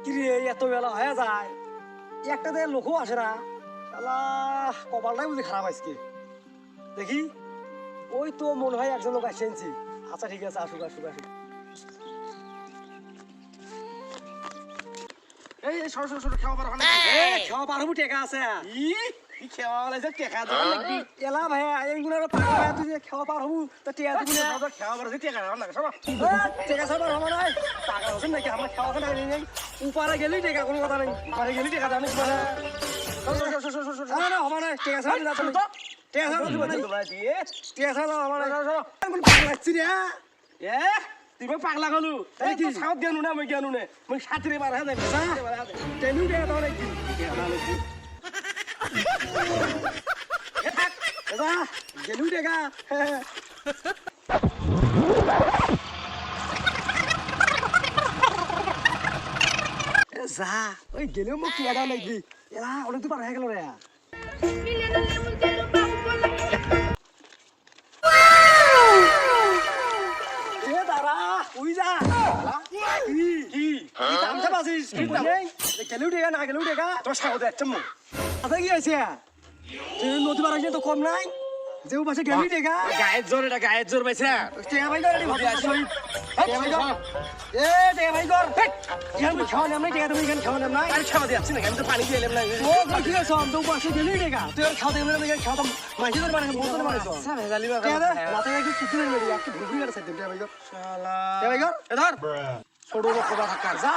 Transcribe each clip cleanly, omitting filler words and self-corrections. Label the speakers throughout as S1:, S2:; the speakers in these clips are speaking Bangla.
S1: কিরে এত বেলা হয়ে যায় একটা দিয়ে লোকও আসে না শালা কপালটাই বুঝি খারাপ আজকে দেখি ওই তো মনে হয় একজন লোক আসেছি আচ্ছা ঠিক আছে আসুক আসুক আসুক
S2: এই সর সর সর খাওয়া পার
S1: খাওয়া পারবো টেকা আছে
S2: ই খাওয়া লাইছে টেকা দাও লাগবি
S1: এলা ভাইয়া এইগুলো পাকা ভাইয়া তুই যে খাওয়া পার হবু তা টেকা দিবি না
S2: খাওয়া পার টেকা দাও না সব
S1: টেকা সবার আমার নাই টাকা হচ্ছে নাকি আমার খাওয়া খাওয়া নেই উপারে গেলেই টেকা কোনো কথা নেই উপারে গেলেই টেকা জানিস না না আমার নাই টেকা ছাড়া দিলা তুমি টেকা ছাড়া দিবা নাই টেকা ছাড়া আমার নাই আমি পাগলাচ্ছি রে
S2: এ তুই পাগলা গলু এই কি সাউথ গেনু না মই গেনু নে মই সাতরে বার হাতে
S1: টেনু টেকা দাও নাকি দাদা গেলু টেকা যা ওই গেলেও মোক টিয়া দাও নাকি এরা অনেক তো পার হয়ে গেল রে এ দাঁড়া উই যা কি তামসা বাসিস কি নেই গেলেও টেকা না গেলেও টেকা
S2: তো সাউথ যাচ্ছে মু
S1: আচ্ছা কি আছে তুই নদী পার হয়েছে তো কম নাই যে পাশে গেলি টেকা
S2: গায়ের জোর পাইছে
S1: টেকা ভাই করে টেকা ভাই কর এ টেকা ভাই কর ইয়ার মুই খাওয়া নাম নাই টেকা তুমি এখানে খাওয়া নাম নাই
S2: আর খাওয়া দিচ্ছি না আমি তো পানি দিয়ে এলাম না
S1: ও কি আছে তো পাশে গেলি টেকা তুই আর খাওয়া দেবে না এখানে খাওয়া মাঝে মানে মোটর মানে তো
S2: সব ভেজালি বাবা
S1: টেকা দে মাথায় একটু কিছু নেই মেরি একটু ঘুরে গেছে টেকা ভাই কর
S2: শালা
S1: টেকা ভাই কর
S2: এ ধর ছোট লোক কবা হাক্কার
S1: যা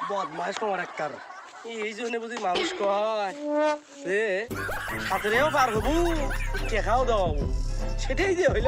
S1: বদমাইশ তোমার একটার
S2: এই জন্য বুঝি মানুষ কয় যে সাঁতরেও পার হবু টেকাও দাও সেটাই যে হইল